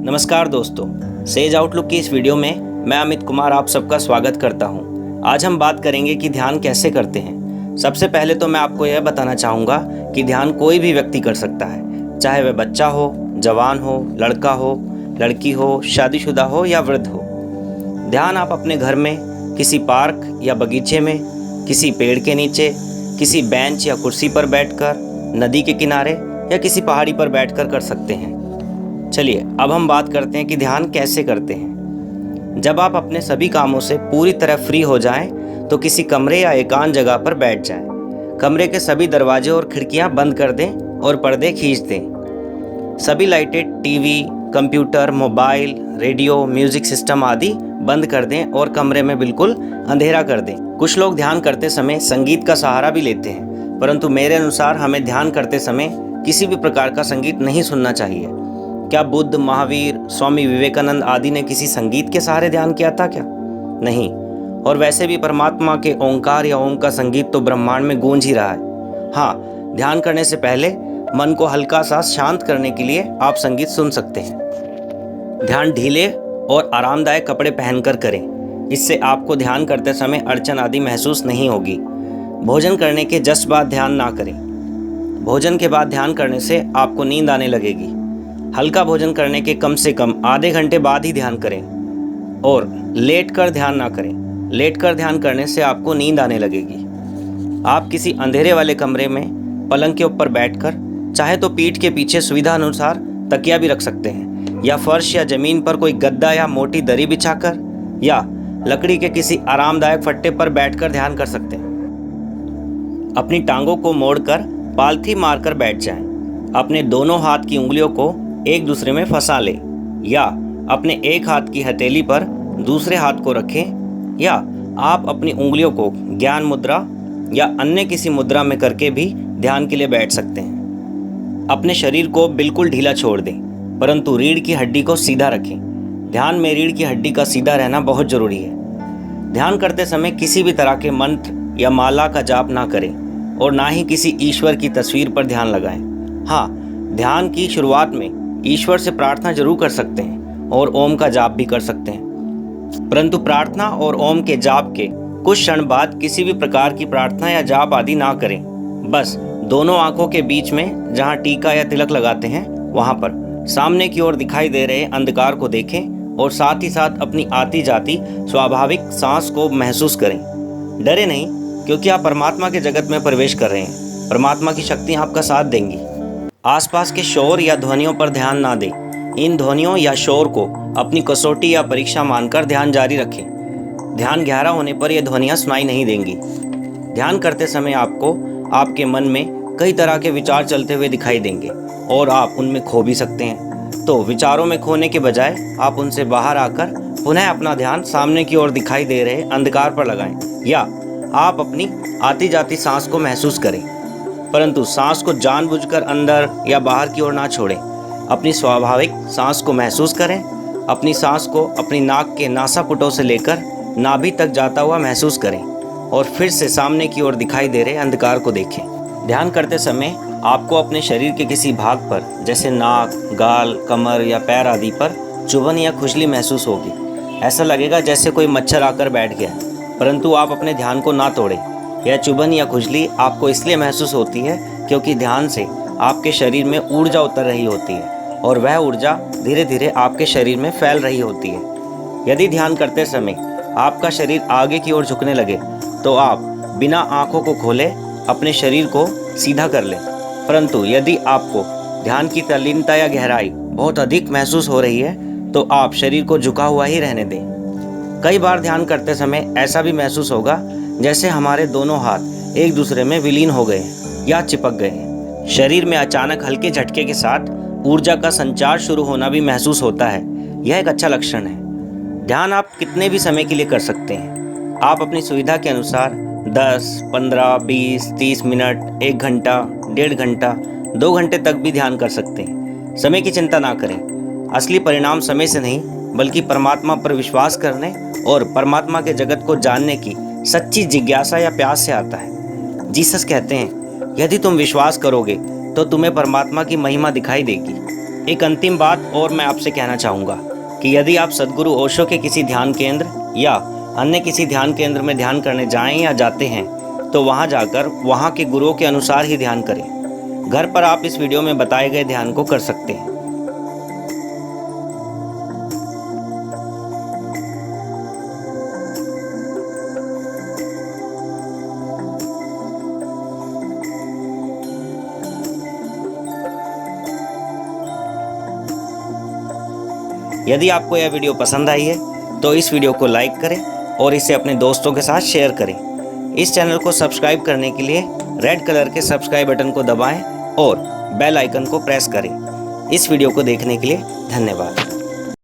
नमस्कार दोस्तों, says outlook की इस वीडियो में मैं अमित कुमार आप सबका स्वागत करता हूं। आज हम बात करेंगे कि ध्यान कैसे करते हैं। सबसे पहले तो मैं आपको यह बताना चाहूँगा कि ध्यान कोई भी व्यक्ति कर सकता है, चाहे वह बच्चा हो, जवान हो, लड़का हो, लड़की हो, शादीशुदा हो या वृद्ध हो। ध्यान आप अपने घर में, किसी पार्क या बगीचे में, किसी पेड़ के नीचे, किसी बेंच या कुर्सी पर बैठकर, नदी के किनारे या किसी पहाड़ी पर बैठकर कर सकते हैं। चलिए अब हम बात करते हैं कि ध्यान कैसे करते हैं। जब आप अपने सभी कामों से पूरी तरह फ्री हो जाएं, तो किसी कमरे या एकांत जगह पर बैठ जाएं। कमरे के सभी दरवाजे और खिड़कियां बंद कर दें और पर्दे खींच दें। सभी लाइटें, TV, computer, mobile, radio, music system आदि बंद कर दें और कमरे में बिल्कुल अंधेरा कर दें। कुछ लोग ध्यान करते समय संगीत का सहारा भी लेते हैं, परंतु मेरे अनुसार हमें ध्यान करते समय किसी भी प्रकार का संगीत नहीं सुनना चाहिए। क्या बुद्ध, महावीर, स्वामी विवेकानंद आदि ने किसी संगीत के सहारे ध्यान किया था क्या? नहीं। और वैसे भी परमात्मा के ओंकार या ओम का संगीत तो ब्रह्मांड में गूंज ही रहा है। हाँ, ध्यान करने से पहले मन को हल्का सा शांत करने के लिए आप संगीत सुन सकते हैं। ध्यान ढीले और आरामदायक कपड़े पहनकर करें। इससे आपको ध्यान करते समय अड़चन आदि महसूस नहीं होगी। भोजन करने के जस्ट बाद ध्यान ना करें। भोजन के बाद ध्यान करने से आपको नींद आने लगेगी। हल्का भोजन करने के कम से कम आधे घंटे बाद ही ध्यान करें और लेटकर ध्यान ना करें। लेटकर ध्यान करने से आपको नींद आने लगेगी। आप किसी अंधेरे वाले कमरे में पलंग के ऊपर बैठकर, चाहे तो पीठ के पीछे सुविधा अनुसार तकिया भी रख सकते हैं, या फर्श या जमीन पर कोई गद्दा या मोटी दरी बिछाकर, या लकड़ी के किसी आरामदायक फट्टे पर बैठकर ध्यान कर सकते हैं। अपनी टांगों को मोड़कर पालथी मारकर बैठ जाएं। अपने दोनों हाथ की उंगलियों को एक दूसरे में फंसा ले, या अपने एक हाथ की हथेली पर दूसरे हाथ को रखें, या आप अपनी उंगलियों को ज्ञान मुद्रा या अन्य किसी मुद्रा में करके भी ध्यान के लिए बैठ सकते हैं। अपने शरीर को बिल्कुल ढीला छोड़ दें, परंतु रीढ़ की हड्डी को सीधा रखें। ध्यान में रीढ़ की हड्डी का सीधा रहना बहुत जरूरी है। ध्यान करते समय किसी भी तरह के मंत्र या माला का जाप ना करें और ना ही किसी ईश्वर की तस्वीर पर ध्यान लगाएं। हाँ, ध्यान की शुरुआत में ईश्वर से प्रार्थना जरूर कर सकते हैं और ओम का जाप भी कर सकते हैं, परंतु प्रार्थना और ओम के जाप के कुछ क्षण बाद किसी भी प्रकार की प्रार्थना या जाप आदि ना करें। बस दोनों आंखों के बीच में जहां टीका या तिलक लगाते हैं, वहां पर सामने की ओर दिखाई दे रहे अंधकार को देखें और साथ ही साथ अपनी आती जाती स्वाभाविक सांस को महसूस करें। डरे नहीं, क्योंकि आप परमात्मा के जगत में प्रवेश कर रहे हैं। परमात्मा की शक्ति आपका साथ देंगी। आसपास के शोर या ध्वनियों पर ध्यान ना दें। इन ध्वनियों या शोर को अपनी कसौटी या परीक्षा मानकर ध्यान जारी रखें। ध्यान गहरा होने पर यह ध्वनियाँ सुनाई नहीं देंगी। ध्यान करते समय आपको आपके मन में कई तरह के विचार चलते हुए दिखाई देंगे और आप उनमें खो भी सकते हैं। तो विचारों में खोने के बजाय आप उनसे बाहर आकर पुनः अपना ध्यान सामने की ओर दिखाई दे रहे अंधकार पर लगाएं, या आप अपनी आती जाती सांस को महसूस करें, परंतु सांस को जानबूझकर अंदर या बाहर की ओर ना छोड़ें। अपनी स्वाभाविक सांस को महसूस करें। अपनी सांस को अपनी नाक के नासापुटों से लेकर नाभि तक जाता हुआ महसूस करें और फिर से सामने की ओर दिखाई दे रहे अंधकार को देखें। ध्यान करते समय आपको अपने शरीर के किसी भाग पर, जैसे नाक, गाल, कमर या पैर आदि पर चुभन या खुजली महसूस होगी। ऐसा लगेगा जैसे कोई मच्छर आकर बैठ गया, परंतु आप अपने ध्यान को ना तोड़ें। यह चुभन या खुजली आपको इसलिए महसूस होती है क्योंकि ध्यान से आपके शरीर में ऊर्जा उतर रही होती है और वह ऊर्जा धीरे धीरे आपके शरीर में फैल रही होती है। यदि ध्यान करते समय आपका शरीर आगे की ओर झुकने लगे, तो आप बिना आंखों को खोले अपने शरीर को सीधा कर लें। परंतु यदि आपको ध्यान की तल्लीनता या गहराई बहुत अधिक महसूस हो रही है, तो आप शरीर को झुका हुआ ही रहने दें। कई बार ध्यान करते समय ऐसा भी महसूस होगा जैसे हमारे दोनों हाथ एक दूसरे में विलीन हो गए या चिपक गए। शरीर में अचानक हल्के झटके के साथ ऊर्जा का संचार शुरू होना भी महसूस होता है। यह एक अच्छा लक्षण है। ध्यान आप कितने भी समय के लिए कर सकते हैं। आप अपनी सुविधा के अनुसार 10, 15, 20, 30 मिनट, 1 घंटा, 1.5 घंटा, 2 घंटे तक भी ध्यान कर सकते हैं। समय की चिंता ना करें। असली परिणाम समय से नहीं, बल्कि परमात्मा पर विश्वास करने और परमात्मा के जगत को जानने की सच्ची जिज्ञासा या प्यास से आता है। जीसस कहते हैं, यदि तुम विश्वास करोगे तो तुम्हें परमात्मा की महिमा दिखाई देगी। एक अंतिम बात और मैं आपसे कहना चाहूँगा कि यदि आप सद्गुरु ओशो के किसी ध्यान केंद्र या अन्य किसी ध्यान केंद्र में ध्यान करने जाएं या जाते हैं तो वहां जाकर वहां के गुरुओं के अनुसार ही ध्यान करें। घर पर आप इस वीडियो में बताए गए ध्यान को कर सकते हैं। यदि आपको यह वीडियो पसंद आई है तो इस वीडियो को लाइक करें और इसे अपने दोस्तों के साथ शेयर करें। इस चैनल को सब्सक्राइब करने के लिए रेड कलर के सब्सक्राइब बटन को दबाएं और बेल आइकन को प्रेस करें। इस वीडियो को देखने के लिए धन्यवाद।